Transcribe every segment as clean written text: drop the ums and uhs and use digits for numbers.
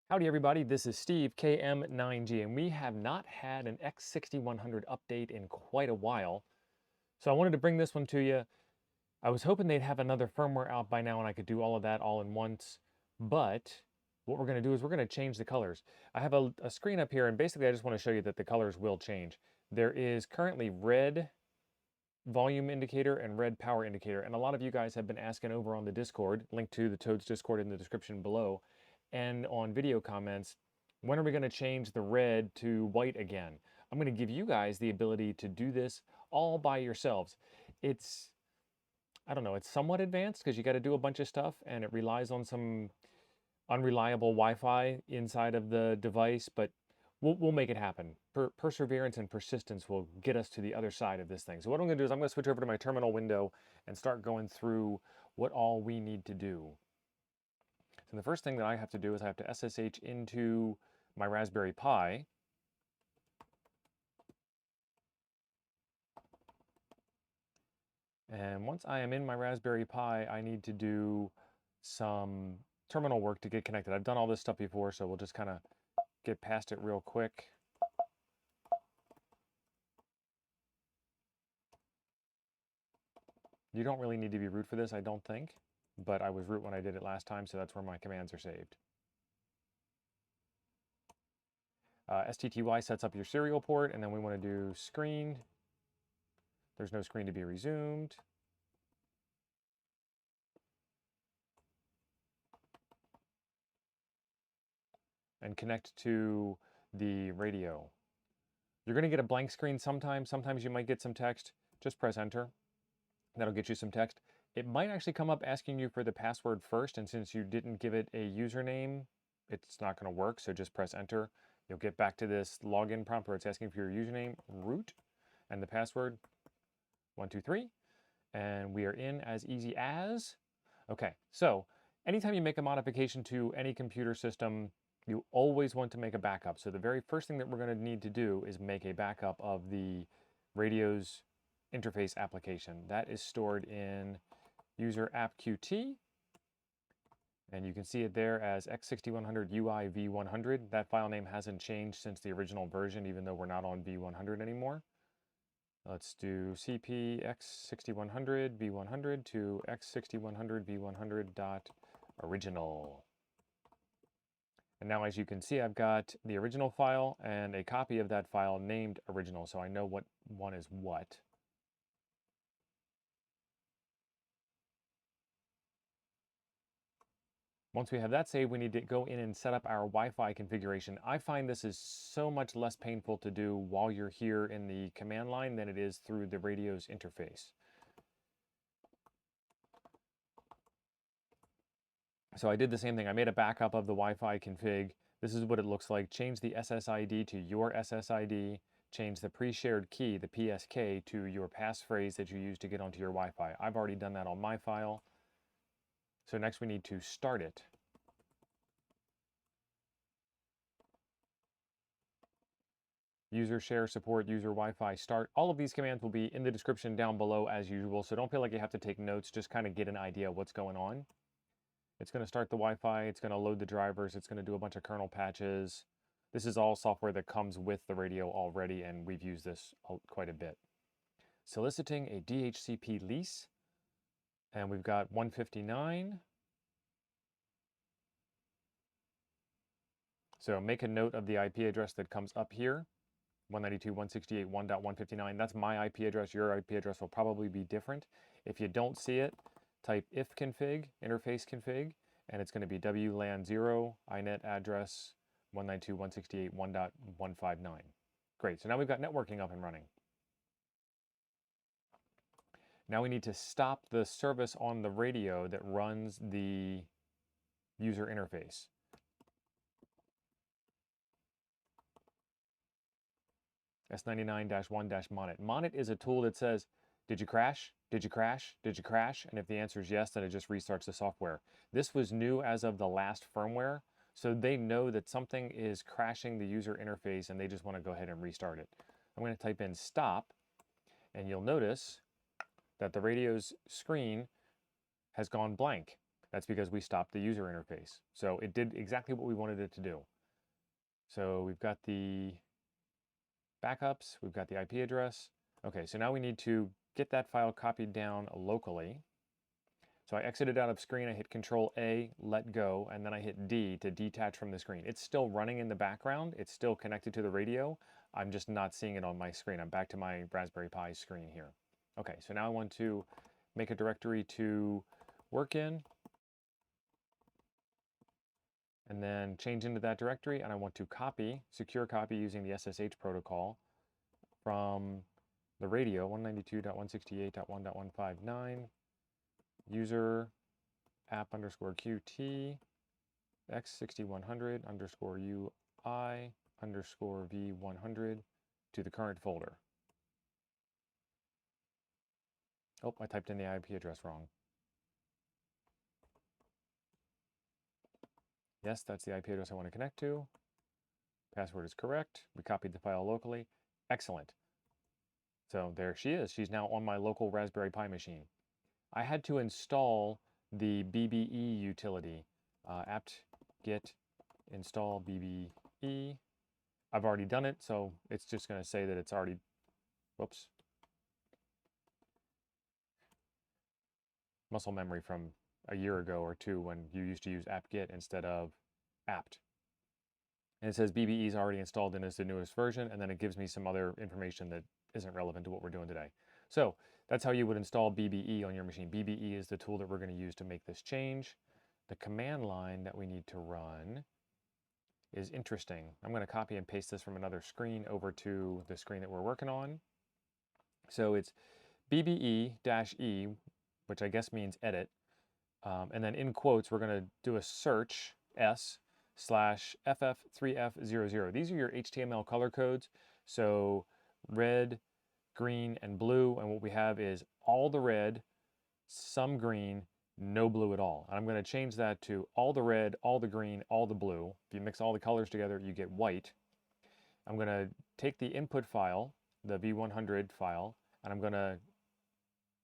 Howdy everybody, this is Steve, KM9G, and we have not had an X6100 update in quite a while. So I wanted to bring this one to you. I was hoping they'd have another firmware out by now and I could do all of that all in once. But what we're going to do is we're going to change the colors. I have a screen up here and basically I just want to show you that the colors will change. There is currently red volume indicator and red power indicator. And a lot of you guys have been asking over on the Discord, link to the Toads Discord in the description below, and on video comments, when are we going to change the red to white again? I'm going to give you guys the ability to do this all by yourselves. It's, I don't know, it's somewhat advanced because you got to do a bunch of stuff and it relies on some unreliable Wi-Fi inside of the device, but we'll make it happen. Perseverance and persistence will get us to the other side of this thing. So what I'm going to do is I'm going to switch over to my terminal window and start going through what all we need to do. So the first thing that I have to do is I have to SSH into my Raspberry Pi. And once I am in my Raspberry Pi, I need to do some terminal work to get connected. I've done all this stuff before, so we'll just kind of get past it real quick. You don't really need to be root for this, I don't think, but I was root when I did it last time, so that's where my commands are saved. STTY sets up your serial port, and then we want to do screen. There's no screen to be resumed. And connect to the radio. You're going to get a blank screen sometimes. Sometimes you might get some text. Just press enter. That'll get you some text. It might actually come up asking you for the password first, and since you didn't give it a username, it's not going to work, so just press enter. You'll get back to this login prompt where it's asking for your username, root, and the password, 123, and we are in as easy as. Okay, so anytime you make a modification to any computer system, you always want to make a backup. So the very first thing that we're going to need to do is make a backup of the radio's interface application. That is stored in user app qt, and you can see it there as x6100 UI v100. That file name hasn't changed since the original version, even though we're not on v100 anymore. Let's do cp x6100 v100 to x6100 v100 dot original. And now, as you can see, I've got the original file and a copy of that file named original, so I know what one is what. Once we have that saved, we need to go in and set up our Wi-Fi configuration. I find this is so much less painful to do while you're here in the command line than it is through the radio's interface. So I did the same thing. I made a backup of the Wi-Fi config. This is what it looks like. Change the SSID to your SSID. Change the pre-shared key, the PSK, to your passphrase that you use to get onto your Wi-Fi. I've already done that on my file. So next we need to start it. User share support, user Wi-Fi start. All of these commands will be in the description down below as usual, so don't feel like you have to take notes, just kind of get an idea of what's going on. It's going to start the Wi-Fi, it's going to load the drivers, it's going to do a bunch of kernel patches. This is all software that comes with the radio already, and we've used this quite a bit. Soliciting a DHCP lease, and we've got 159. So make a note of the IP address that comes up here, 192.168.1.159. That's my IP address. Your IP address will probably be different. If you don't see it, type ifconfig, interface config, and it's going to be WLAN 0, inet address 192.168.1.159. Great, so now we've got networking up and running. Now we need to stop the service on the radio that runs the user interface. S99-1-monet. Monet is a tool that says, did you crash? Did you crash? Did you crash? And if the answer is yes, then it just restarts the software. This was new as of the last firmware, so they know that something is crashing the user interface and they just want to go ahead and restart it. I'm going to type in stop, and you'll notice that the radio's screen has gone blank. That's because we stopped the user interface. So it did exactly what we wanted it to do. So we've got the backups, we've got the IP address. Okay, so now we need to get that file copied down locally. So I exited out of screen, I hit Control A, let go, and then I hit D to detach from the screen. It's still running in the background, it's still connected to the radio, I'm just not seeing it on my screen. I'm back to my Raspberry Pi screen here. Okay, so now I want to make a directory to work in, and then change into that directory, and I want to copy, secure copy using the SSH protocol from the radio, 192.168.1.159, user app underscore qt x6100 underscore ui underscore v100 to the current folder. Oh, I typed in the IP address wrong. Yes, that's the IP address I want to connect to. Password is correct. We copied the file locally. Excellent. So there she is. She's now on my local Raspberry Pi machine. I had to install the BBE utility, apt-get install BBE. I've already done it, so it's just going to say that it's already, whoops, muscle memory from a year ago or two when you used to use apt-get instead of apt. And it says BBE is already installed and is the newest version, and then it gives me some other information that isn't relevant to what we're doing today. So that's how you would install BBE on your machine. BBE is the tool that we're going to use to make this change. The command line that we need to run is interesting. I'm going to copy and paste this from another screen over to the screen that we're working on. So it's BBE-E, which I guess means edit, and then in quotes we're going to do a search s/ff3f00. These are your HTML color codes. So red, green, and blue, and what we have is all the red, some green, no blue at all. And I'm going to change that to all the red, all the green, all the blue. If you mix all the colors together, you get white. I'm going to take the input file, the v100 file, and I'm going to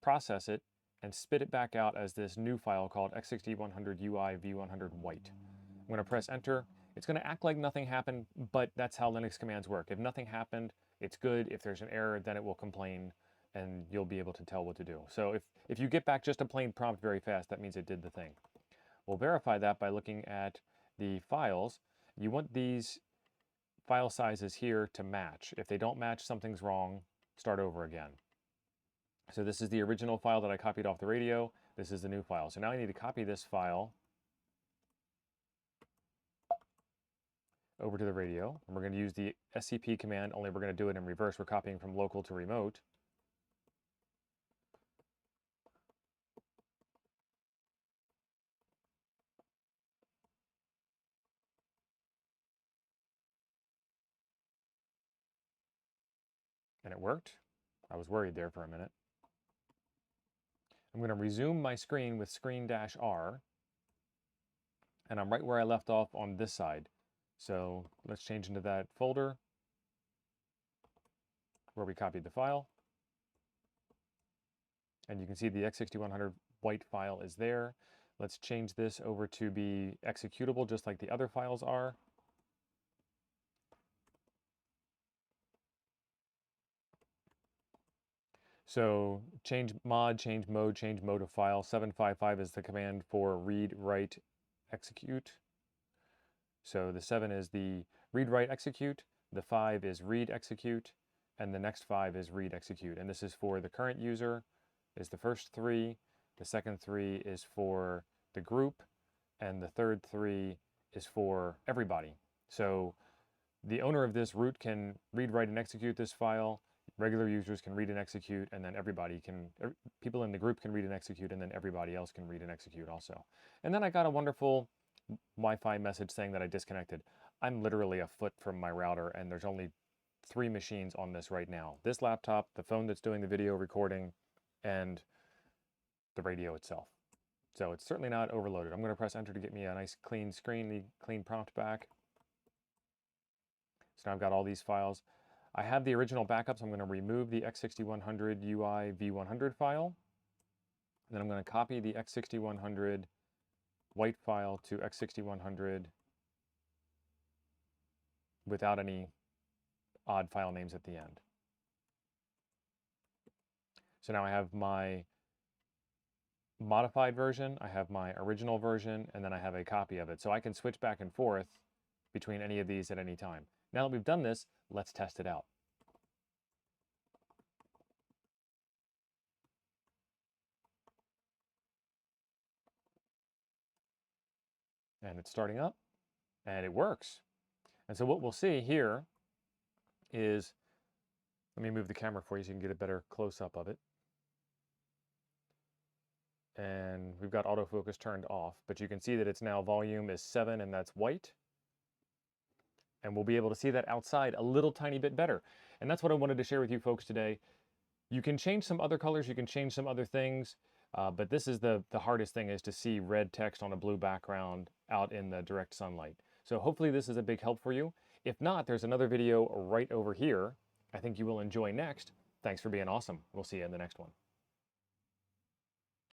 process it and spit it back out as this new file called x6100 UI v100 white. I'm going to press enter. It's going to act like nothing happened, but that's how Linux commands work. If nothing happened, it's good. If there's an error, then it will complain and you'll be able to tell what to do. So if you get back just a plain prompt very fast, that means it did the thing. We'll verify that by looking at the files. You want these file sizes here to match. If they don't match, something's wrong. Start over again. So this is the original file that I copied off the radio. This is the new file. So now I need to copy this file over to the radio. And we're going to use the scp command, only we're going to do it in reverse. We're copying from local to remote. And it worked. I was worried there for a minute. I'm going to resume my screen with screen-R, and I'm right where I left off on this side. So let's change into that folder where we copied the file. And you can see the x6100 white file is there. Let's change this over to be executable just like the other files are. So change mod, change mode of file. 755 is the command for read, write, execute. So the 7 is the read, write, execute. The 5 is read, execute. And the next 5 is read, execute. And this is for the current user, is the first 3. The second 3 is for the group. And the third 3 is for everybody. So the owner of this root can read, write, and execute this file. Regular users can read and execute, and then people in the group can read and execute, and then everybody else can read and execute also. And then I got a wonderful Wi-Fi message saying that I disconnected. I'm literally a foot from my router, and there's only 3 machines on this right now. This laptop, the phone that's doing the video recording, and the radio itself. So it's certainly not overloaded. I'm going to press enter to get me a nice clean screen, clean prompt back. So now I've got all these files. I have the original backups. I'm going to remove the x6100 UI v100 file. Then I'm going to copy the x6100 white file to x6100 without any odd file names at the end. So now I have my modified version, I have my original version, and then I have a copy of it. So I can switch back and forth between any of these at any time. Now that we've done this, let's test it out. And it's starting up, and it works. And so what we'll see here is, let me move the camera for you so you can get a better close-up of it. And we've got autofocus turned off, but you can see that it's now volume is 7, and that's white. And we'll be able to see that outside a little tiny bit better. And that's what I wanted to share with you folks today. You can change some other colors, you can change some other things, but this is the hardest thing, is to see red text on a blue background out in the direct sunlight. So hopefully this is a big help for you. If not, there's another video right over here I think you will enjoy next. Thanks for being awesome. We'll see you in the next one.